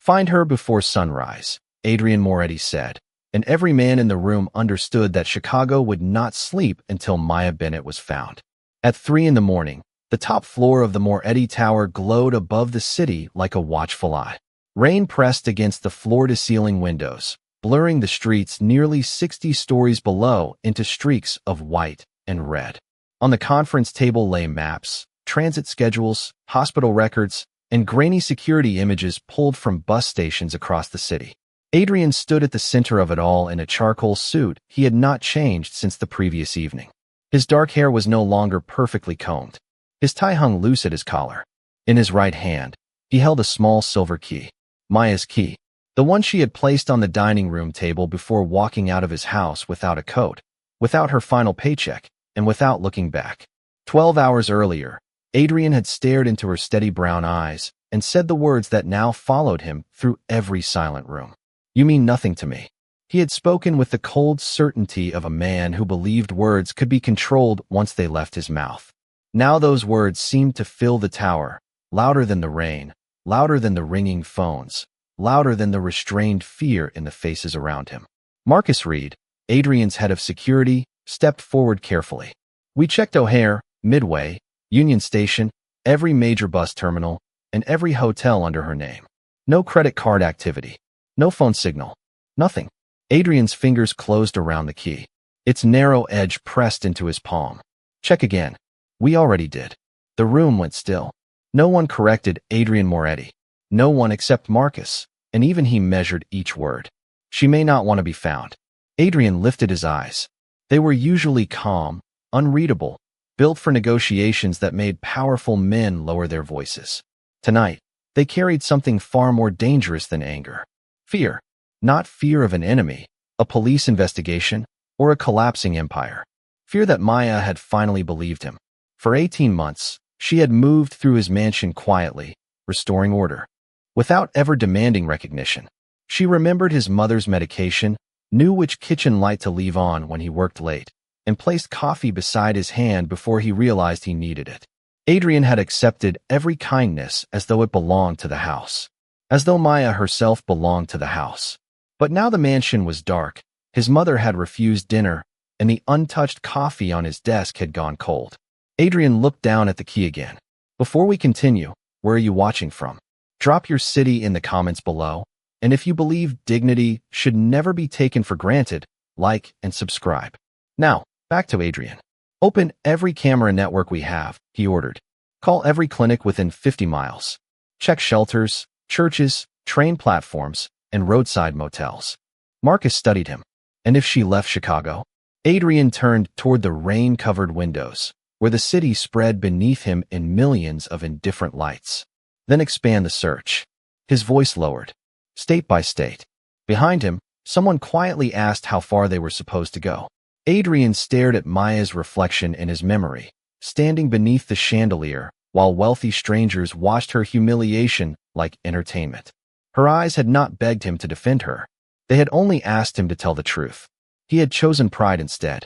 Find her before sunrise, Adrian Moretti said, and every man in the room understood that Chicago would not sleep until Maya Bennett was found. At 3 in the morning, the top floor of the Moretti Tower glowed above the city like a watchful eye. Rain pressed against the floor-to-ceiling windows, blurring the streets nearly 60 stories below into streaks of white and red. On the conference table lay maps, transit schedules, hospital records, and grainy security images pulled from bus stations across the city. Adrian stood at the center of it all in a charcoal suit he had not changed since the previous evening. His dark hair was no longer perfectly combed. His tie hung loose at his collar. In his right hand, he held a small silver key. Maya's key. The one she had placed on the dining room table before walking out of his house without a coat, without her final paycheck, and without looking back. 12 hours earlier, Adrian had stared into her steady brown eyes and said the words that now followed him through every silent room. "You mean nothing to me." He had spoken with the cold certainty of a man who believed words could be controlled once they left his mouth. Now those words seemed to fill the tower, louder than the rain, louder than the ringing phones, louder than the restrained fear in the faces around him. Marcus Reed, Adrian's head of security, stepped forward carefully. "We checked O'Hare, Midway, Union Station, every major bus terminal, and every hotel under her name. No credit card activity. No phone signal. Nothing." Adrian's fingers closed around the key, its narrow edge pressed into his palm. "Check again." "We already did." The room went still. No one corrected Adrian Moretti. No one except Marcus, and even he measured each word. "She may not want to be found." Adrian lifted his eyes. They were usually calm, unreadable, built for negotiations that made powerful men lower their voices. Tonight, they carried something far more dangerous than anger. Fear. Not fear of an enemy, a police investigation, or a collapsing empire. Fear that Maya had finally believed him. For 18 months, she had moved through his mansion quietly, restoring order, without ever demanding recognition. She remembered his mother's medication, knew which kitchen light to leave on when he worked late, and placed coffee beside his hand before he realized he needed it. Adrian had accepted every kindness as though it belonged to the house, as though Maya herself belonged to the house. But now the mansion was dark, his mother had refused dinner, and the untouched coffee on his desk had gone cold. Adrian looked down at the key again. "Before we continue, where are you watching from? Drop your city in the comments below, and if you believe dignity should never be taken for granted, like and subscribe." Now, back to Adrian. "Open every camera network we have," he ordered. "Call every clinic within 50 miles. Check shelters, churches, train platforms, and roadside motels." Marcus studied him. "And if she left Chicago?" Adrian turned toward the rain-covered windows, where the city spread beneath him in millions of indifferent lights. "Then expand the search." His voice lowered. "State by state." Behind him, someone quietly asked how far they were supposed to go. Adrian stared at Maya's reflection in his memory, standing beneath the chandelier, while wealthy strangers watched her humiliation like entertainment. Her eyes had not begged him to defend her. They had only asked him to tell the truth. He had chosen pride instead.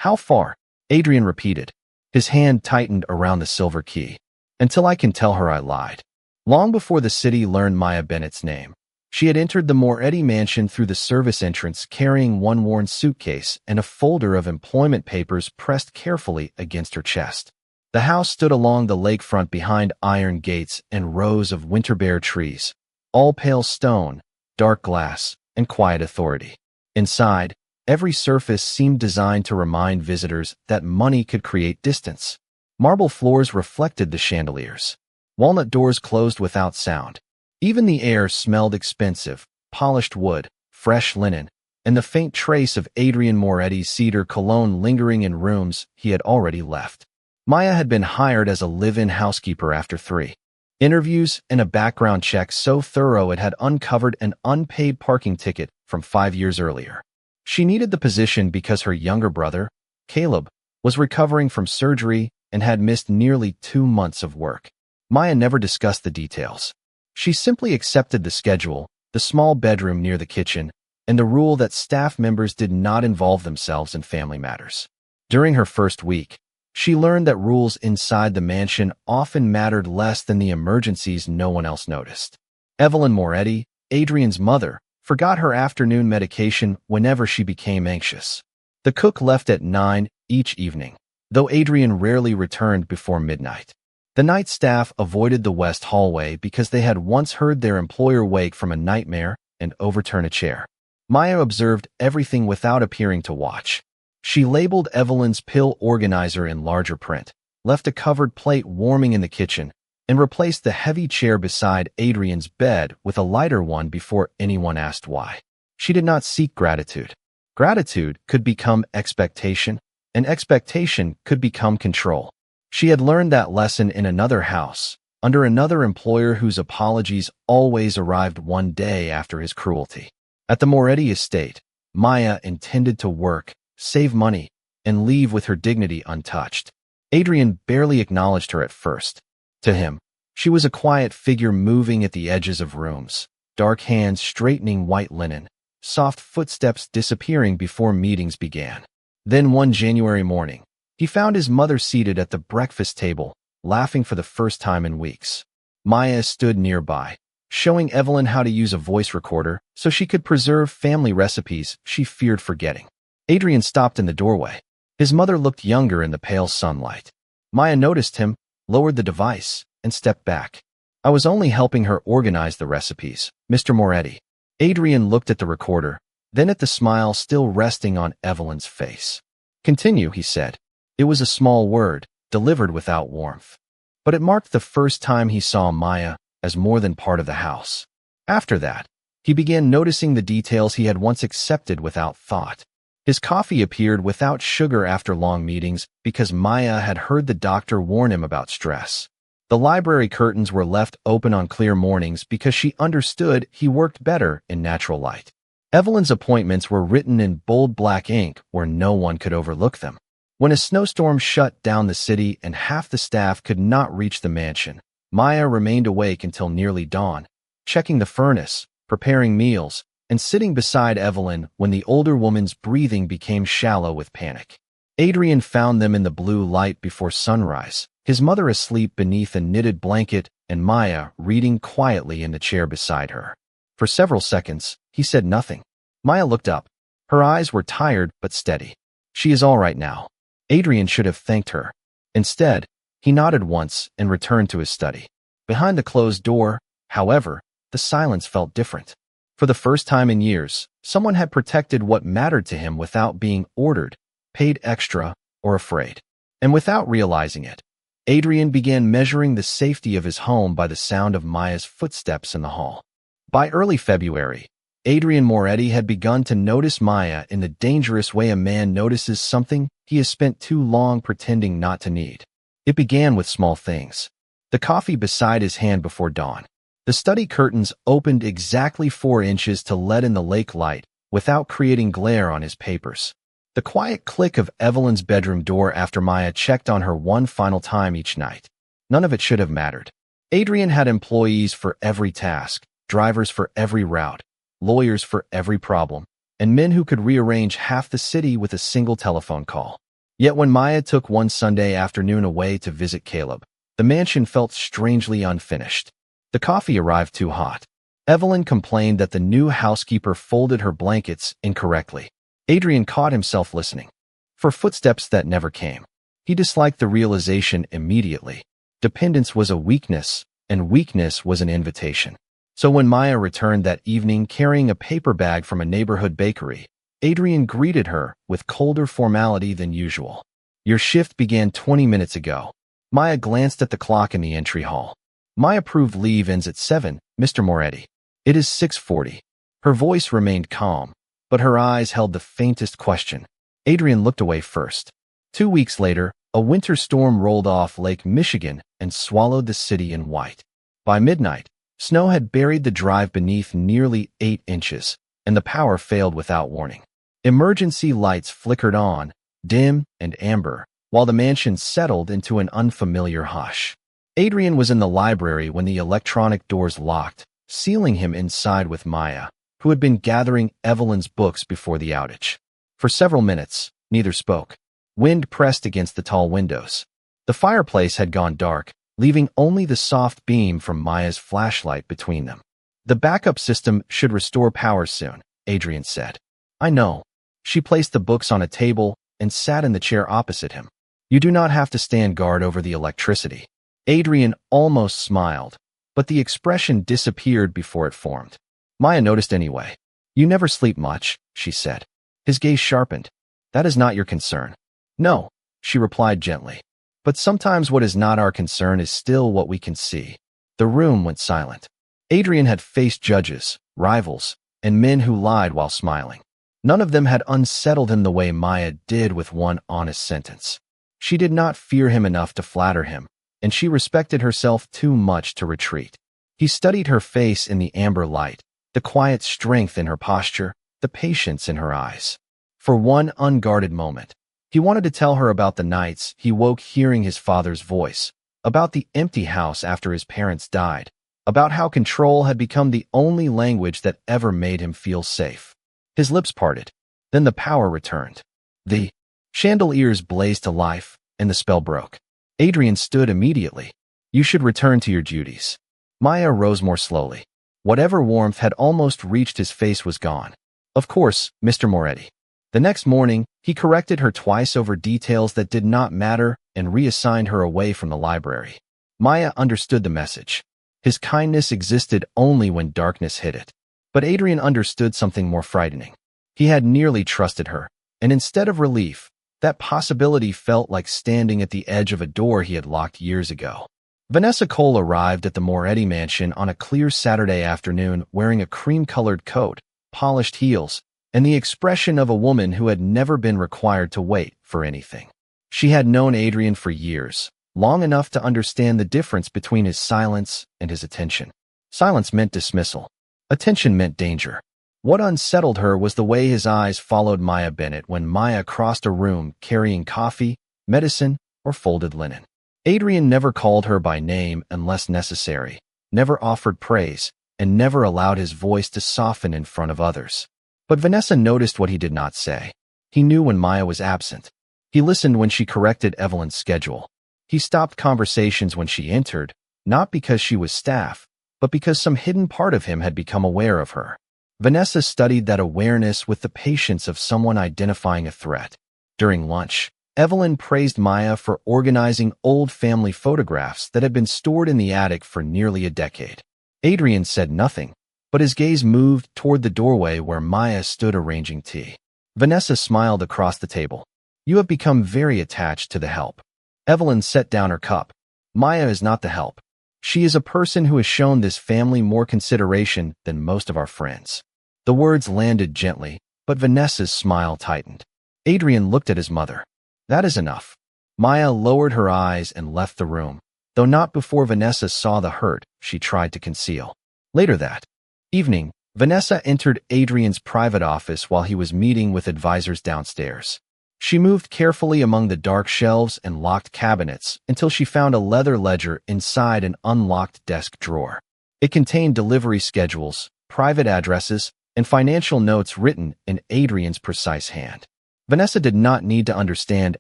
"How far?" Adrian repeated. His hand tightened around the silver key. "Until I can tell her I lied." Long before the city learned Maya Bennett's name, she had entered the Moretti mansion through the service entrance carrying one worn suitcase and a folder of employment papers pressed carefully against her chest. The house stood along the lakefront behind iron gates and rows of winter-bare trees, all pale stone, dark glass, and quiet authority. Inside, every surface seemed designed to remind visitors that money could create distance. Marble floors reflected the chandeliers. Walnut doors closed without sound. Even the air smelled expensive, polished wood, fresh linen, and the faint trace of Adrian Moretti's cedar cologne lingering in rooms he had already left. Maya had been hired as a live-in housekeeper after 3 interviews and a background check so thorough it had uncovered an unpaid parking ticket from 5 years earlier. She needed the position because her younger brother, Caleb, was recovering from surgery and had missed nearly 2 months of work. Maya never discussed the details. She simply accepted the schedule, the small bedroom near the kitchen, and the rule that staff members did not involve themselves in family matters. During her first week, she learned that rules inside the mansion often mattered less than the emergencies no one else noticed. Evelyn Moretti, Adrian's mother, forgot her afternoon medication whenever she became anxious. The cook left at 9 each evening, though Adrian rarely returned before midnight. The night staff avoided the west hallway because they had once heard their employer wake from a nightmare and overturn a chair. Maya observed everything without appearing to watch. She labeled Evelyn's pill organizer in larger print, left a covered plate warming in the kitchen, and replaced the heavy chair beside Adrian's bed with a lighter one before anyone asked why. She did not seek gratitude. Gratitude could become expectation, and expectation could become control. She had learned that lesson in another house, under another employer whose apologies always arrived one day after his cruelty. At the Moretti estate, Maya intended to work, save money, and leave with her dignity untouched. Adrian barely acknowledged her at first. To him, she was a quiet figure moving at the edges of rooms, dark hands straightening white linen, soft footsteps disappearing before meetings began. Then one January morning, he found his mother seated at the breakfast table, laughing for the first time in weeks. Maya stood nearby, showing Evelyn how to use a voice recorder so she could preserve family recipes she feared forgetting. Adrian stopped in the doorway. His mother looked younger in the pale sunlight. Maya noticed him, lowered the device, and stepped back. "I was only helping her organize the recipes, Mr. Moretti." Adrian looked at the recorder, then at the smile still resting on Evelyn's face. "Continue," he said. It was a small word, delivered without warmth. But it marked the first time he saw Maya as more than part of the house. After that, he began noticing the details he had once accepted without thought. His coffee appeared without sugar after long meetings because Maya had heard the doctor warn him about stress. The library curtains were left open on clear mornings because she understood he worked better in natural light. Evelyn's appointments were written in bold black ink where no one could overlook them. When a snowstorm shut down the city and half the staff could not reach the mansion, Maya remained awake until nearly dawn, checking the furnace, preparing meals, and sitting beside Evelyn when the older woman's breathing became shallow with panic. Adrian found them in the blue light before sunrise, his mother asleep beneath a knitted blanket and Maya reading quietly in the chair beside her. For several seconds, he said nothing. Maya looked up. Her eyes were tired but steady. "She is all right now." Adrian should have thanked her. Instead, he nodded once and returned to his study. Behind the closed door, however, the silence felt different. For the first time in years, someone had protected what mattered to him without being ordered, paid extra, or afraid. And without realizing it, Adrian began measuring the safety of his home by the sound of Maya's footsteps in the hall. By early February, Adrian Moretti had begun to notice Maya in the dangerous way a man notices something he has spent too long pretending not to need. It began with small things. The coffee beside his hand before dawn. The study curtains opened exactly 4 inches to let in the lake light without creating glare on his papers. The quiet click of Evelyn's bedroom door after Maya checked on her one final time each night. None of it should have mattered. Adrian had employees for every task, drivers for every route, lawyers for every problem, and men who could rearrange half the city with a single telephone call. Yet when Maya took one Sunday afternoon away to visit Caleb, the mansion felt strangely unfinished. The coffee arrived too hot. Evelyn complained that the new housekeeper folded her blankets incorrectly. Adrian caught himself listening for footsteps that never came. He disliked the realization immediately. Dependence was a weakness, and weakness was an invitation. So when Maya returned that evening carrying a paper bag from a neighborhood bakery, Adrian greeted her with colder formality than usual. "Your shift began 20 minutes ago." Maya glanced at the clock in the entry hall. "My approved leave ends at 7, Mr. Moretti." "It is 6:40. Her voice remained calm, but her eyes held the faintest question. Adrian looked away first. 2 weeks later, a winter storm rolled off Lake Michigan and swallowed the city in white. By midnight, snow had buried the drive beneath nearly 8 inches, and the power failed without warning. Emergency lights flickered on, dim and amber, while the mansion settled into an unfamiliar hush. Adrian was in the library when the electronic doors locked, sealing him inside with Maya, who had been gathering Evelyn's books before the outage. For several minutes, neither spoke. Wind pressed against the tall windows. The fireplace had gone dark, leaving only the soft beam from Maya's flashlight between them. The backup system should restore power soon, Adrian said. I know. She placed the books on a table and sat in the chair opposite him. You do not have to stand guard over the electricity. Adrian almost smiled, but the expression disappeared before it formed. Maya noticed anyway. You never sleep much, she said. His gaze sharpened. That is not your concern. No, she replied gently. But sometimes what is not our concern is still what we can see. The room went silent. Adrian had faced judges, rivals, and men who lied while smiling. None of them had unsettled him the way Maya did with one honest sentence. She did not fear him enough to flatter him, and she respected herself too much to retreat. He studied her face in the amber light, the quiet strength in her posture, the patience in her eyes. For one unguarded moment, he wanted to tell her about the nights he woke hearing his father's voice, about the empty house after his parents died, about how control had become the only language that ever made him feel safe. His lips parted. Then the power returned. The chandeliers blazed to life, and the spell broke. Adrian stood immediately. You should return to your duties. Maya rose more slowly. Whatever warmth had almost reached his face was gone. Of course, Mr. Moretti. The next morning, he corrected her twice over details that did not matter and reassigned her away from the library. Maya understood the message. His kindness existed only when darkness hit it. But Adrian understood something more frightening. He had nearly trusted her, and instead of relief, that possibility felt like standing at the edge of a door he had locked years ago. Vanessa Cole arrived at the Moretti mansion on a clear Saturday afternoon wearing a cream-colored coat, polished heels, and the expression of a woman who had never been required to wait for anything. She had known Adrian for years, long enough to understand the difference between his silence and his attention. Silence meant dismissal. Attention meant danger. What unsettled her was the way his eyes followed Maya Bennett when Maya crossed a room carrying coffee, medicine, or folded linen. Adrian never called her by name unless necessary, never offered praise, and never allowed his voice to soften in front of others. But Vanessa noticed what he did not say. He knew when Maya was absent. He listened when she corrected Evelyn's schedule. He stopped conversations when she entered, not because she was staff, but because some hidden part of him had become aware of her. Vanessa studied that awareness with the patience of someone identifying a threat. During lunch, Evelyn praised Maya for organizing old family photographs that had been stored in the attic for nearly a decade. Adrian said nothing, but his gaze moved toward the doorway where Maya stood arranging tea. Vanessa smiled across the table. You have become very attached to the help. Evelyn set down her cup. Maya is not the help. She is a person who has shown this family more consideration than most of our friends. The words landed gently, but Vanessa's smile tightened. Adrian looked at his mother. That is enough. Maya lowered her eyes and left the room, though not before Vanessa saw the hurt she tried to conceal. Later that evening, Vanessa entered Adrian's private office while he was meeting with advisors downstairs. She moved carefully among the dark shelves and locked cabinets until she found a leather ledger inside an unlocked desk drawer. It contained delivery schedules, private addresses, and financial notes written in Adrian's precise hand. Vanessa did not need to understand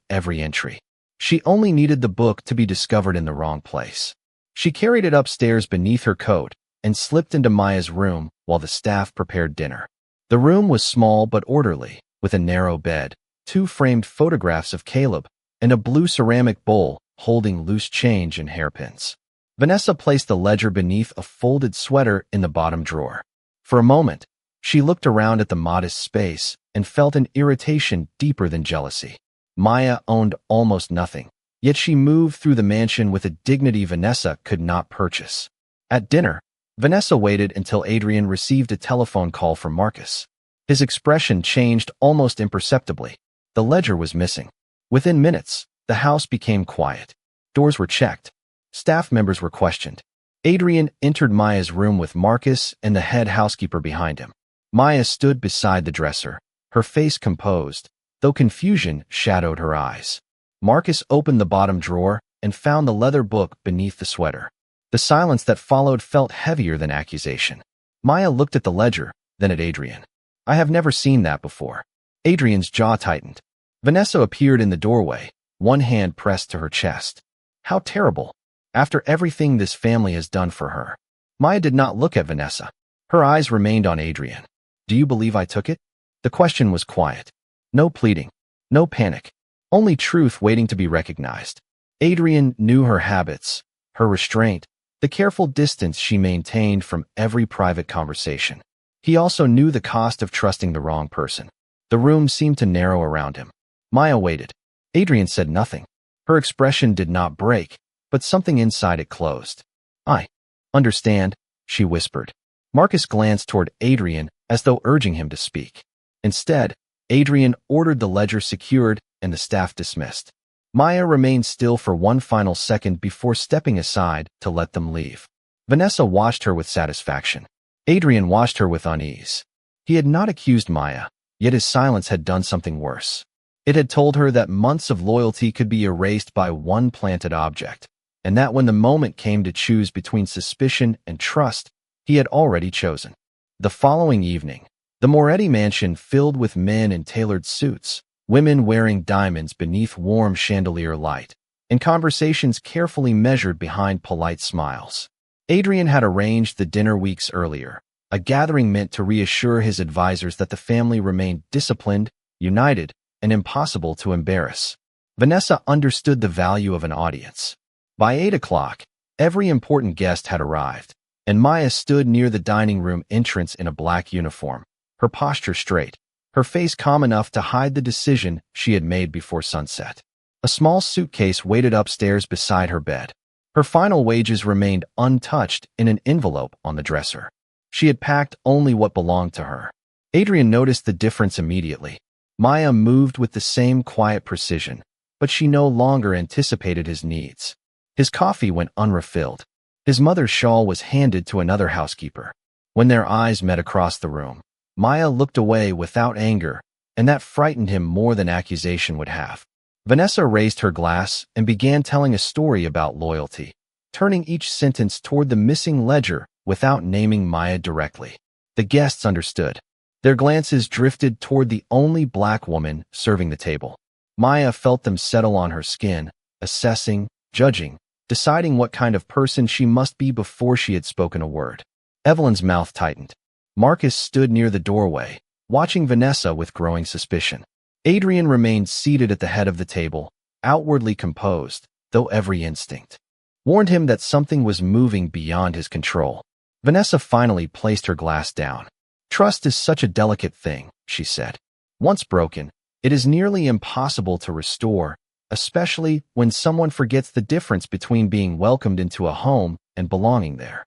every entry. She only needed the book to be discovered in the wrong place. She carried it upstairs beneath her coat and slipped into Maya's room while the staff prepared dinner. The room was small but orderly, with a narrow bed, 2 framed photographs of Caleb, and a blue ceramic bowl holding loose change and hairpins. Vanessa placed the ledger beneath a folded sweater in the bottom drawer. For a moment, she looked around at the modest space and felt an irritation deeper than jealousy. Maya owned almost nothing, yet she moved through the mansion with a dignity Vanessa could not purchase. At dinner, Vanessa waited until Adrian received a telephone call from Marcus. His expression changed almost imperceptibly. The ledger was missing. Within minutes, the house became quiet. Doors were checked. Staff members were questioned. Adrian entered Maya's room with Marcus and the head housekeeper behind him. Maya stood beside the dresser, her face composed, though confusion shadowed her eyes. Marcus opened the bottom drawer and found the leather book beneath the sweater. The silence that followed felt heavier than accusation. Maya looked at the ledger, then at Adrian. I have never seen that before. Adrian's jaw tightened. Vanessa appeared in the doorway, one hand pressed to her chest. How terrible, after everything this family has done for her. Maya did not look at Vanessa. Her eyes remained on Adrian. Do you believe I took it? The question was quiet. No pleading. No panic. Only truth waiting to be recognized. Adrian knew her habits, her restraint, the careful distance she maintained from every private conversation. He also knew the cost of trusting the wrong person. The room seemed to narrow around him. Maya waited. Adrian said nothing. Her expression did not break, but something inside it closed. I understand, she whispered. Marcus glanced toward Adrian as though urging him to speak. Instead, Adrian ordered the ledger secured and the staff dismissed. Maya remained still for one final second before stepping aside to let them leave. Vanessa watched her with satisfaction. Adrian watched her with unease. He had not accused Maya, yet his silence had done something worse. It had told her that months of loyalty could be erased by one planted object, and that when the moment came to choose between suspicion and trust, he had already chosen. The following evening, the Moretti mansion filled with men in tailored suits, women wearing diamonds beneath warm chandelier light, and conversations carefully measured behind polite smiles. Adrian had arranged the dinner weeks earlier, a gathering meant to reassure his advisors that the family remained disciplined, united, and impossible to embarrass. Vanessa understood the value of an audience. By 8 o'clock, every important guest had arrived, and Maya stood near the dining room entrance in a black uniform, her posture straight, her face calm enough to hide the decision she had made before sunset. A small suitcase waited upstairs beside her bed. Her final wages remained untouched in an envelope on the dresser. She had packed only what belonged to her. Adrian noticed the difference immediately. Maya moved with the same quiet precision, but she no longer anticipated his needs. His coffee went unrefilled. His mother's shawl was handed to another housekeeper. When their eyes met across the room, Maya looked away without anger, and that frightened him more than accusation would have. Vanessa raised her glass and began telling a story about loyalty, turning each sentence toward the missing ledger without naming Maya directly. The guests understood. Their glances drifted toward the only black woman serving the table. Maya felt them settle on her skin, assessing, judging, deciding what kind of person she must be before she had spoken a word. Evelyn's mouth tightened. Marcus stood near the doorway, watching Vanessa with growing suspicion. Adrian remained seated at the head of the table, outwardly composed, though every instinct warned him that something was moving beyond his control. Vanessa finally placed her glass down. Trust is such a delicate thing, she said. Once broken, it is nearly impossible to restore, especially when someone forgets the difference between being welcomed into a home and belonging there.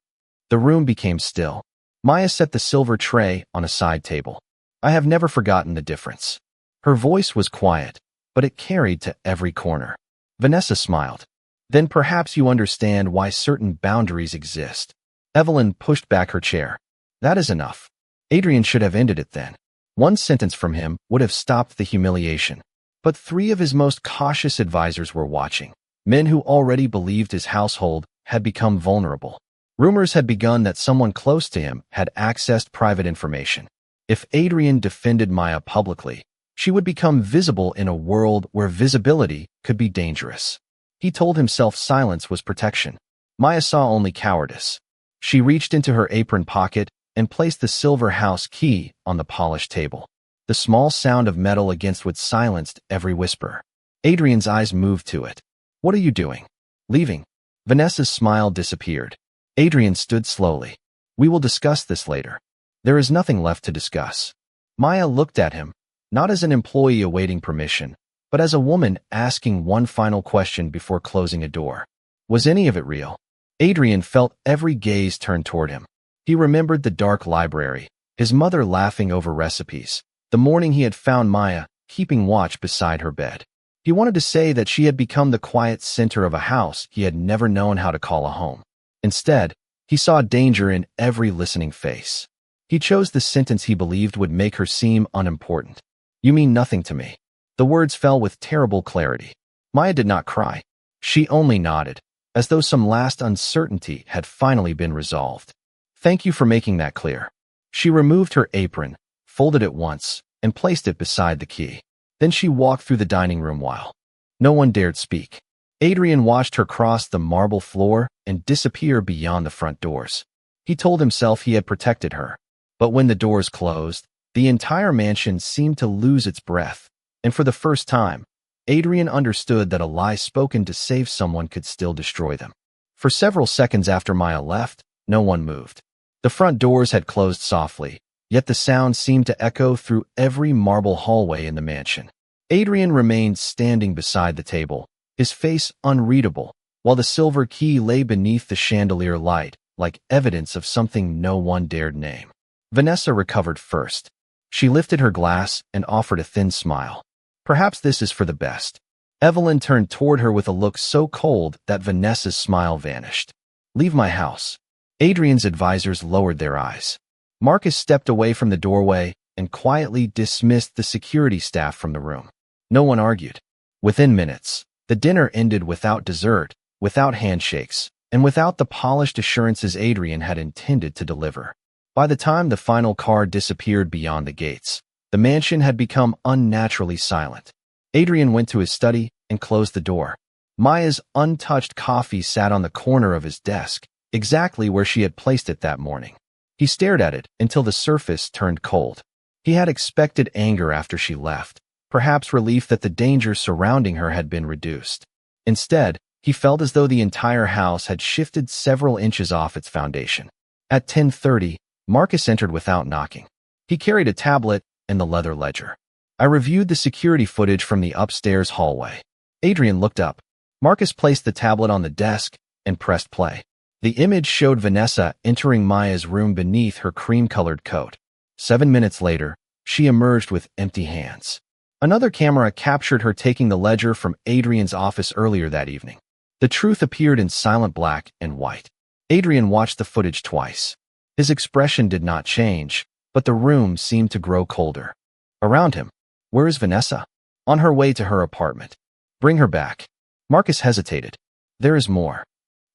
The room became still. Maya set the silver tray on a side table. I have never forgotten the difference. Her voice was quiet, but it carried to every corner. Vanessa smiled. Then perhaps you understand why certain boundaries exist. Evelyn pushed back her chair. That is enough. Adrian should have ended it then. One sentence from him would have stopped the humiliation. But 3 of his most cautious advisors were watching. Men who already believed his household had become vulnerable. Rumors had begun that someone close to him had accessed private information. If Adrian defended Maya publicly, she would become visible in a world where visibility could be dangerous. He told himself silence was protection. Maya saw only cowardice. She reached into her apron pocket and placed the silver house key on the polished table. The small sound of metal against wood silenced every whisper. Adrian's eyes moved to it. What are you doing? Leaving. Vanessa's smile disappeared. Adrian stood slowly. We will discuss this later. There is nothing left to discuss. Maya looked at him, not as an employee awaiting permission, but as a woman asking one final question before closing a door. Was any of it real? Adrian felt every gaze turn toward him. He remembered the dark library, his mother laughing over recipes, the morning he had found Maya keeping watch beside her bed. He wanted to say that she had become the quiet center of a house he had never known how to call a home. Instead, he saw danger in every listening face. He chose the sentence he believed would make her seem unimportant. You mean nothing to me. The words fell with terrible clarity. Maya did not cry. She only nodded, as though some last uncertainty had finally been resolved. Thank you for making that clear. She removed her apron, folded it once, and placed it beside the key. Then she walked through the dining room while no one dared speak. Adrian watched her cross the marble floor and disappear beyond the front doors. He told himself he had protected her. But when the doors closed, the entire mansion seemed to lose its breath. And for the first time, Adrian understood that a lie spoken to save someone could still destroy them. For several seconds after Maya left, no one moved. The front doors had closed softly, yet the sound seemed to echo through every marble hallway in the mansion. Adrian remained standing beside the table, his face unreadable, while the silver key lay beneath the chandelier light, like evidence of something no one dared name. Vanessa recovered first. She lifted her glass and offered a thin smile. Perhaps this is for the best. Evelyn turned toward her with a look so cold that Vanessa's smile vanished. Leave my house. Adrian's advisors lowered their eyes. Marcus stepped away from the doorway and quietly dismissed the security staff from the room. No one argued. Within minutes, the dinner ended without dessert, without handshakes, and without the polished assurances Adrian had intended to deliver. By the time the final car disappeared beyond the gates, the mansion had become unnaturally silent. Adrian went to his study and closed the door. Maya's untouched coffee sat on the corner of his desk, exactly where she had placed it that morning. He stared at it until the surface turned cold. He had expected anger after she left, perhaps relief that the danger surrounding her had been reduced. Instead, he felt as though the entire house had shifted several inches off its foundation. At 10:30, Marcus entered without knocking. He carried a tablet and the leather ledger. I reviewed the security footage from the upstairs hallway. Adrian looked up. Marcus placed the tablet on the desk and pressed play. The image showed Vanessa entering Maya's room beneath her cream-colored coat. 7 minutes later, she emerged with empty hands. Another camera captured her taking the ledger from Adrian's office earlier that evening. The truth appeared in silent black and white. Adrian watched the footage twice. His expression did not change, but the room seemed to grow colder. Around him, where is Vanessa? On her way to her apartment. Bring her back. Marcus hesitated. There is more.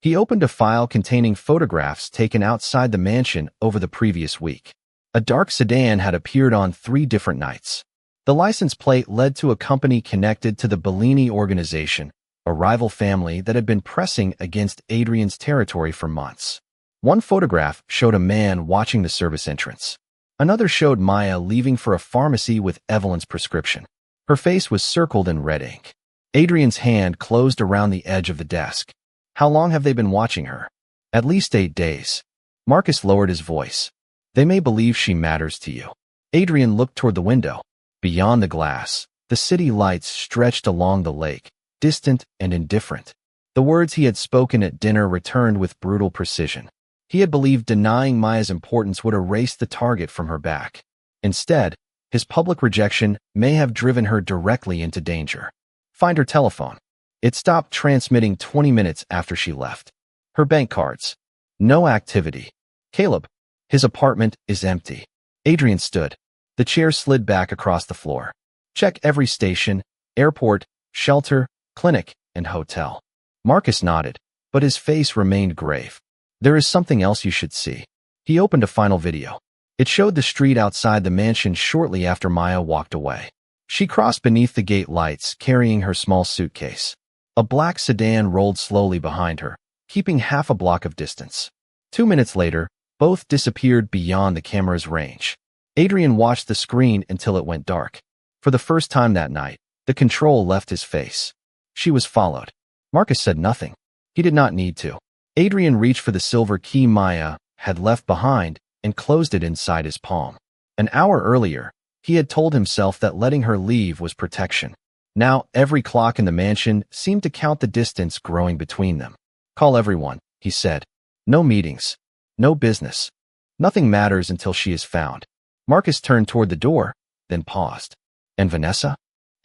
He opened a file containing photographs taken outside the mansion over the previous week. A dark sedan had appeared on 3 different nights. The license plate led to a company connected to the Bellini organization, a rival family that had been pressing against Adrian's territory for months. One photograph showed a man watching the service entrance. Another showed Maya leaving for a pharmacy with Evelyn's prescription. Her face was circled in red ink. Adrian's hand closed around the edge of the desk. How long have they been watching her? At least 8 days. Marcus lowered his voice. They may believe she matters to you. Adrian looked toward the window. Beyond the glass, the city lights stretched along the lake, distant and indifferent. The words he had spoken at dinner returned with brutal precision. He had believed denying Maya's importance would erase the target from her back. Instead, his public rejection may have driven her directly into danger. Find her telephone. It stopped transmitting 20 minutes after she left. Her bank cards. No activity. Caleb. His apartment is empty. Adrian stood. The chair slid back across the floor. Check every station, airport, shelter, clinic, and hotel. Marcus nodded, but his face remained grave. There is something else you should see. He opened a final video. It showed the street outside the mansion shortly after Maya walked away. She crossed beneath the gate lights, carrying her small suitcase. A black sedan rolled slowly behind her, keeping half a block of distance. 2 minutes later, both disappeared beyond the camera's range. Adrian watched the screen until it went dark. For the first time that night, the control left his face. She was followed. Marcus said nothing. He did not need to. Adrian reached for the silver key Maya had left behind and closed it inside his palm. An hour earlier, he had told himself that letting her leave was protection. Now, every clock in the mansion seemed to count the distance growing between them. Call everyone, he said. No meetings. No business. Nothing matters until she is found. Marcus turned toward the door, then paused. And Vanessa?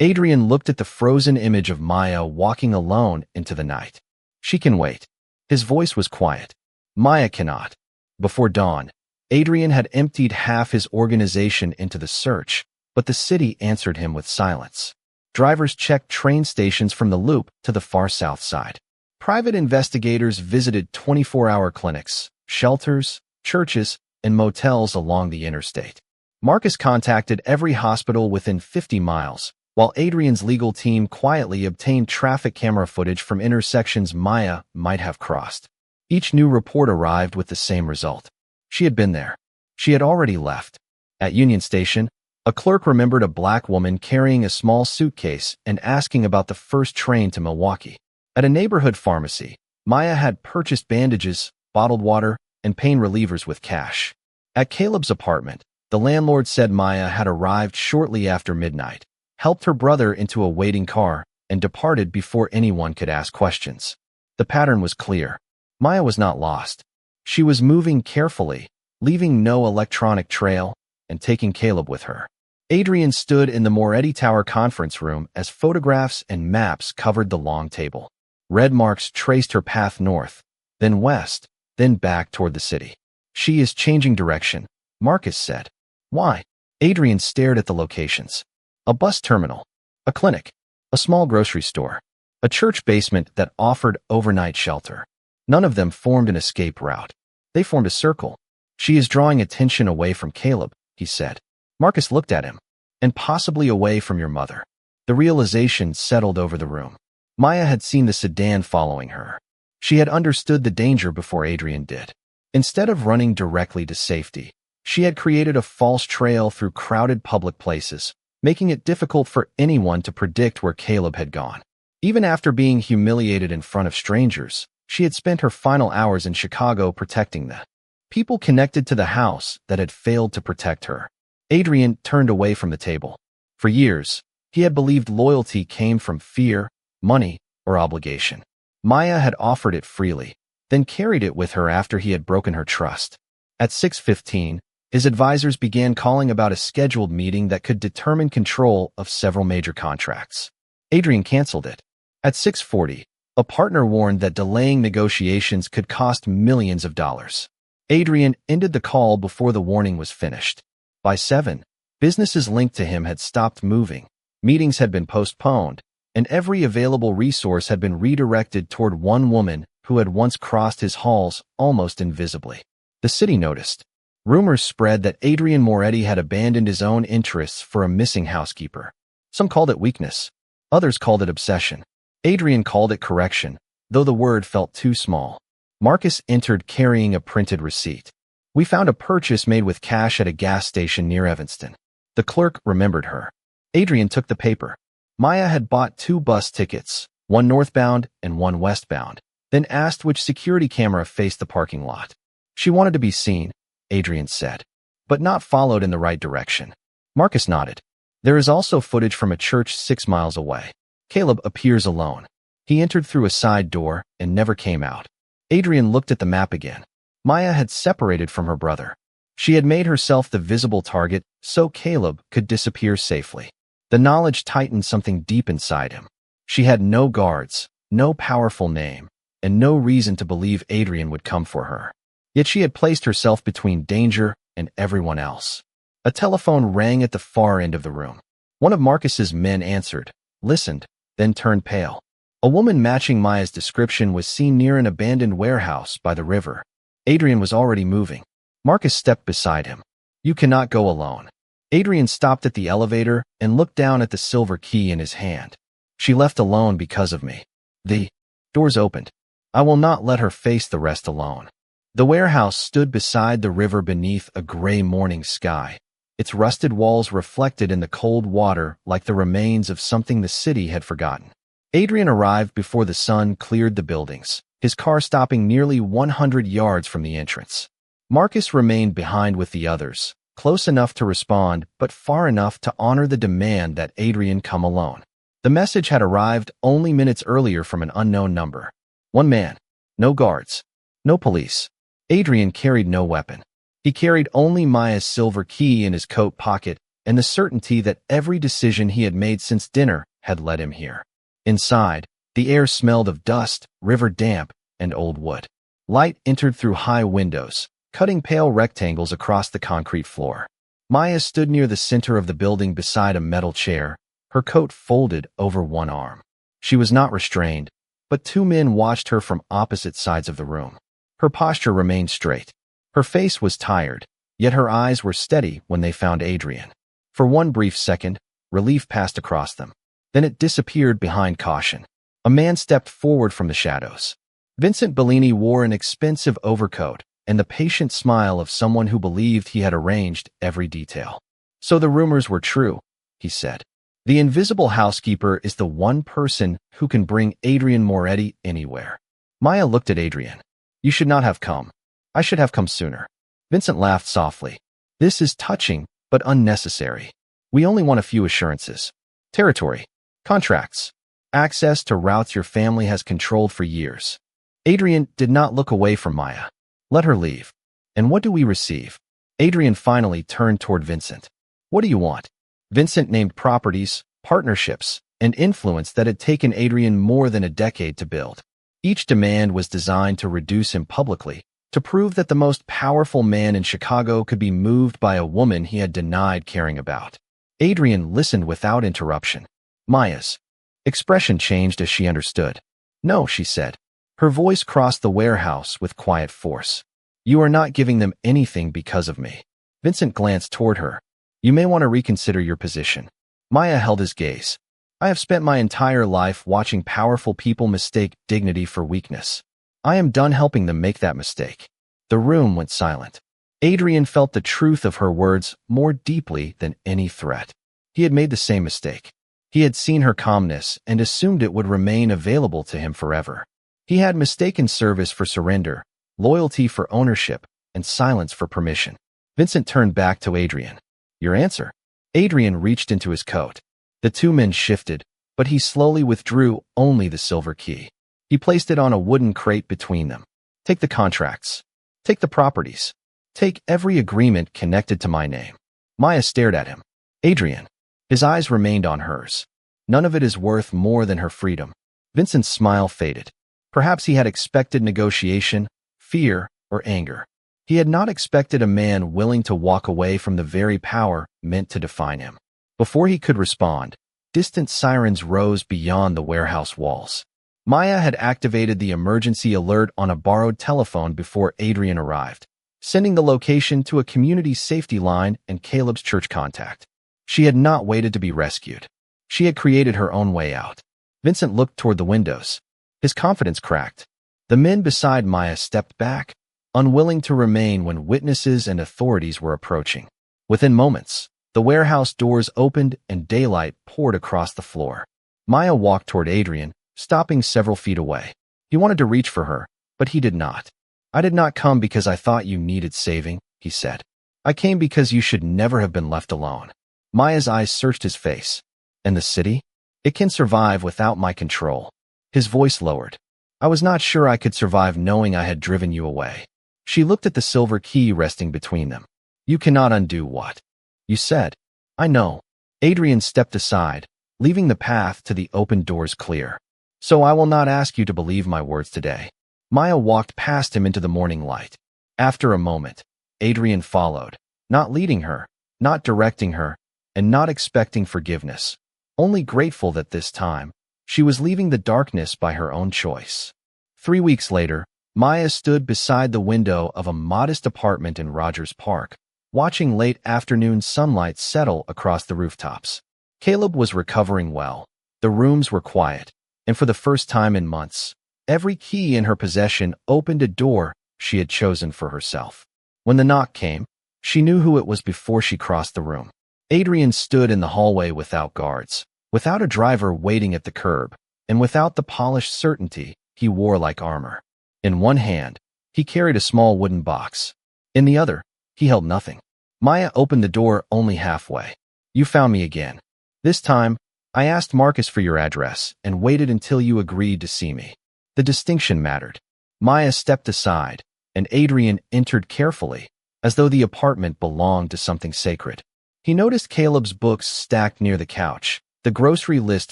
Adrian looked at the frozen image of Maya walking alone into the night. She can wait. His voice was quiet. Maya cannot. Before dawn, Adrian had emptied half his organization into the search, but the city answered him with silence. Drivers checked train stations from the loop to the far south side. Private investigators visited 24-hour clinics, shelters, churches, and motels along the interstate. Marcus contacted every hospital within 50 miles, while Adrian's legal team quietly obtained traffic camera footage from intersections Maya might have crossed. Each new report arrived with the same result. She had been there. She had already left. At Union Station, a clerk remembered a black woman carrying a small suitcase and asking about the first train to Milwaukee. At a neighborhood pharmacy, Maya had purchased bandages, bottled water, and pain relievers with cash. At Caleb's apartment, the landlord said Maya had arrived shortly after midnight, helped her brother into a waiting car, and departed before anyone could ask questions. The pattern was clear. Maya was not lost. She was moving carefully, leaving no electronic trail, and taking Caleb with her. Adrian stood in the Moretti Tower conference room as photographs and maps covered the long table. Red marks traced her path north, then west, then back toward the city. She is changing direction, Marcus said. Why? Adrian stared at the locations. A bus terminal, a clinic, a small grocery store, a church basement that offered overnight shelter. None of them formed an escape route. They formed a circle. She is drawing attention away from Caleb, he said. Marcus looked at him. And possibly away from your mother. The realization settled over the room. Maya had seen the sedan following her. She had understood the danger before Adrian did. Instead of running directly to safety, she had created a false trail through crowded public places, making it difficult for anyone to predict where Caleb had gone. Even after being humiliated in front of strangers, she had spent her final hours in Chicago protecting the people connected to the house that had failed to protect her. Adrian turned away from the table. For years, he had believed loyalty came from fear, money, or obligation. Maya had offered it freely, then carried it with her after he had broken her trust. At 6:15, his advisors began calling about a scheduled meeting that could determine control of several major contracts. Adrian canceled it. At 6:40, a partner warned that delaying negotiations could cost millions of dollars. Adrian ended the call before the warning was finished. By 7, businesses linked to him had stopped moving, meetings had been postponed, and every available resource had been redirected toward one woman who had once crossed his halls almost invisibly. The city noticed. Rumors spread that Adrian Moretti had abandoned his own interests for a missing housekeeper. Some called it weakness. Others called it obsession. Adrian called it correction, though the word felt too small. Marcus entered carrying a printed receipt. We found a purchase made with cash at a gas station near Evanston. The clerk remembered her. Adrian took the paper. Maya had bought 2 bus tickets, one northbound and one westbound, then asked which security camera faced the parking lot. She wanted to be seen, Adrian said, but not followed in the right direction. Marcus nodded. There is also footage from a church 6 miles away. Caleb appears alone. He entered through a side door and never came out. Adrian looked at the map again. Maya had separated from her brother. She had made herself the visible target so Caleb could disappear safely. The knowledge tightened something deep inside him. She had no guards, no powerful name, and no reason to believe Adrian would come for her. Yet she had placed herself between danger and everyone else. A telephone rang at the far end of the room. One of Marcus's men answered, listened, then turned pale. A woman matching Maya's description was seen near an abandoned warehouse by the river. Adrian was already moving. Marcus stepped beside him. You cannot go alone. Adrian stopped at the elevator and looked down at the silver key in his hand. She left alone because of me. The doors opened. I will not let her face the rest alone. The warehouse stood beside the river beneath a gray morning sky. Its rusted walls reflected in the cold water like the remains of something the city had forgotten. Adrian arrived before the sun cleared the buildings, his car stopping nearly 100 yards from the entrance. Marcus remained behind with the others, close enough to respond but far enough to honor the demand that Adrian come alone. The message had arrived only minutes earlier from an unknown number. One man. No guards. No police. Adrian carried no weapon. He carried only Maya's silver key in his coat pocket and the certainty that every decision he had made since dinner had led him here. Inside, the air smelled of dust, river damp, and old wood. Light entered through high windows, cutting pale rectangles across the concrete floor. Maya stood near the center of the building beside a metal chair, her coat folded over one arm. She was not restrained, but 2 men watched her from opposite sides of the room. Her posture remained straight. Her face was tired, yet her eyes were steady when they found Adrian. For one brief second, relief passed across them. Then it disappeared behind caution. A man stepped forward from the shadows. Vincent Bellini wore an expensive overcoat and the patient smile of someone who believed he had arranged every detail. So the rumors were true, he said. The invisible housekeeper is the one person who can bring Adrian Moretti anywhere. Maya looked at Adrian. You should not have come. I should have come sooner. Vincent laughed softly. This is touching, but unnecessary. We only want a few assurances. Territory, contracts, access to routes your family has controlled for years. Adrian did not look away from Maya. Let her leave. And what do we receive? Adrian finally turned toward Vincent. What do you want? Vincent named properties, partnerships, and influence that had taken Adrian more than a decade to build. Each demand was designed to reduce him publicly, to prove that the most powerful man in Chicago could be moved by a woman he had denied caring about. Adrian listened without interruption. Maya's expression changed as she understood. No, she said. Her voice crossed the warehouse with quiet force. You are not giving them anything because of me. Vincent glanced toward her. You may want to reconsider your position. Maya held his gaze. I have spent my entire life watching powerful people mistake dignity for weakness. I am done helping them make that mistake. The room went silent. Adrian felt the truth of her words more deeply than any threat. He had made the same mistake. He had seen her calmness and assumed it would remain available to him forever. He had mistaken service for surrender, loyalty for ownership, and silence for permission. Vincent turned back to Adrian. Your answer? Adrian reached into his coat. The two men shifted, but he slowly withdrew only the silver key. He placed it on a wooden crate between them. Take the contracts. Take the properties. Take every agreement connected to my name. Maya stared at him. Adrian. His eyes remained on hers. None of it is worth more than her freedom. Vincent's smile faded. Perhaps he had expected negotiation, fear, or anger. He had not expected a man willing to walk away from the very power meant to define him. Before he could respond, distant sirens rose beyond the warehouse walls. Maya had activated the emergency alert on a borrowed telephone before Adrian arrived, sending the location to a community safety line and Caleb's church contact. She had not waited to be rescued. She had created her own way out. Vincent looked toward the windows. His confidence cracked. The men beside Maya stepped back, unwilling to remain when witnesses and authorities were approaching. Within moments, the warehouse doors opened and daylight poured across the floor. Maya walked toward Adrian, stopping several feet away. He wanted to reach for her, but he did not. I did not come because I thought you needed saving, he said. I came because you should never have been left alone. Maya's eyes searched his face. And the city? It can survive without my control. His voice lowered. I was not sure I could survive knowing I had driven you away. She looked at the silver key resting between them. You cannot undo what you said. I know. Adrian stepped aside, leaving the path to the open doors clear. So I will not ask you to believe my words today. Maya walked past him into the morning light. After a moment, Adrian followed, not leading her, not directing her, and not expecting forgiveness, only grateful that this time, she was leaving the darkness by her own choice. 3 weeks later, Maya stood beside the window of a modest apartment in Rogers Park, watching late afternoon sunlight settle across the rooftops. Caleb was recovering well. The rooms were quiet, and for the first time in months, every key in her possession opened a door she had chosen for herself. When the knock came, she knew who it was before she crossed the room. Adrian stood in the hallway without guards, without a driver waiting at the curb, and without the polished certainty he wore like armor. In one hand, he carried a small wooden box. In the other, he held nothing. Maya opened the door only halfway. You found me again. This time, I asked Marcus for your address and waited until you agreed to see me. The distinction mattered. Maya stepped aside, and Adrian entered carefully, as though the apartment belonged to something sacred. He noticed Caleb's books stacked near the couch, the grocery list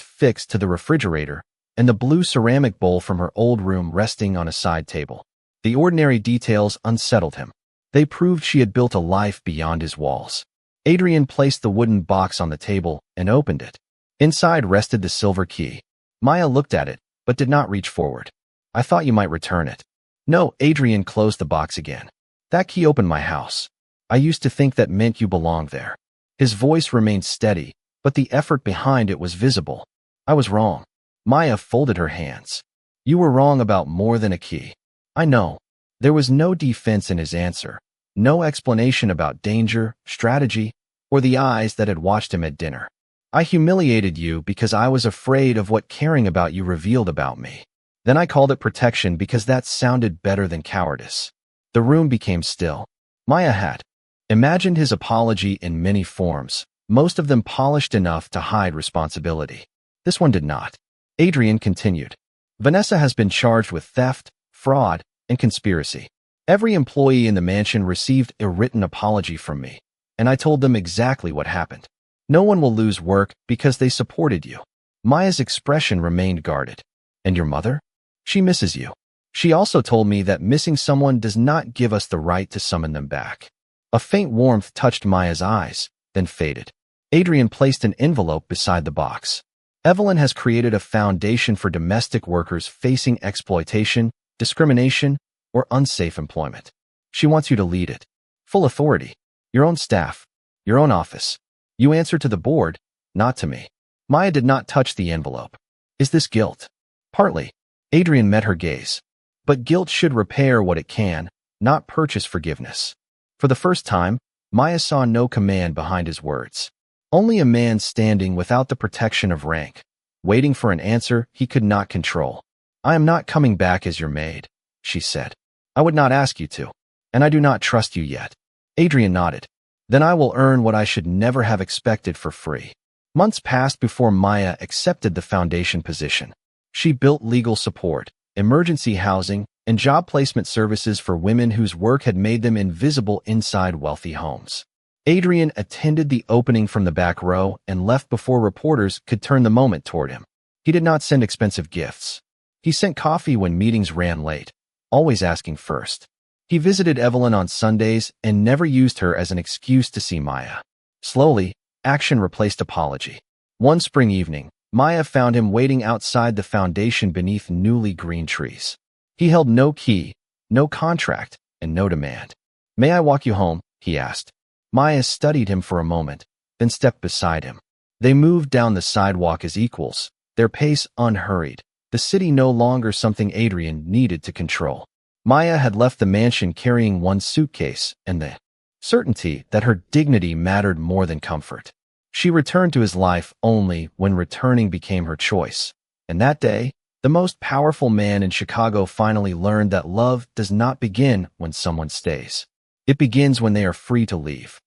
fixed to the refrigerator, and the blue ceramic bowl from her old room resting on a side table. The ordinary details unsettled him. They proved she had built a life beyond his walls. Adrian placed the wooden box on the table and opened it. Inside rested the silver key. Maya looked at it, but did not reach forward. I thought you might return it. No, Adrian closed the box again. That key opened my house. I used to think that meant you belonged there. His voice remained steady, but the effort behind it was visible. I was wrong. Maya folded her hands. You were wrong about more than a key. I know. There was no defense in his answer, no explanation about danger, strategy, or the eyes that had watched him at dinner. I humiliated you because I was afraid of what caring about you revealed about me. Then I called it protection because that sounded better than cowardice. The room became still. Maya had imagined his apology in many forms, most of them polished enough to hide responsibility. This one did not. Adrian continued. Vanessa has been charged with theft, fraud, and conspiracy. Every employee in the mansion received a written apology from me, and I told them exactly what happened. No one will lose work because they supported you. Maya's expression remained guarded. And your mother? She misses you. She also told me that missing someone does not give us the right to summon them back. A faint warmth touched Maya's eyes, then faded. Adrian placed an envelope beside the box. Evelyn has created a foundation for domestic workers facing exploitation, discrimination, or unsafe employment. She wants you to lead it. Full authority. Your own staff. Your own office. You answer to the board, not to me. Maya did not touch the envelope. Is this guilt? Partly. Adrian met her gaze. But guilt should repair what it can, not purchase forgiveness. For the first time, Maya saw no command behind his words. Only a man standing without the protection of rank, waiting for an answer he could not control. I am not coming back as your maid, she said. I would not ask you to, and I do not trust you yet. Adrian nodded. Then I will earn what I should never have expected for free. Months passed before Maya accepted the foundation position. She built legal support, emergency housing, and job placement services for women whose work had made them invisible inside wealthy homes. Adrian attended the opening from the back row and left before reporters could turn the moment toward him. He did not send expensive gifts. He sent coffee when meetings ran late, always asking first. He visited Evelyn on Sundays and never used her as an excuse to see Maya. Slowly, action replaced apology. One spring evening, Maya found him waiting outside the foundation beneath newly green trees. He held no key, no contract, and no demand. May I walk you home? He asked. Maya studied him for a moment, then stepped beside him. They moved down the sidewalk as equals, their pace unhurried, the city no longer something Adrian needed to control. Maya had left the mansion carrying one suitcase and the certainty that her dignity mattered more than comfort. She returned to his life only when returning became her choice. And that day, the most powerful man in Chicago finally learned that love does not begin when someone stays. It begins when they are free to leave.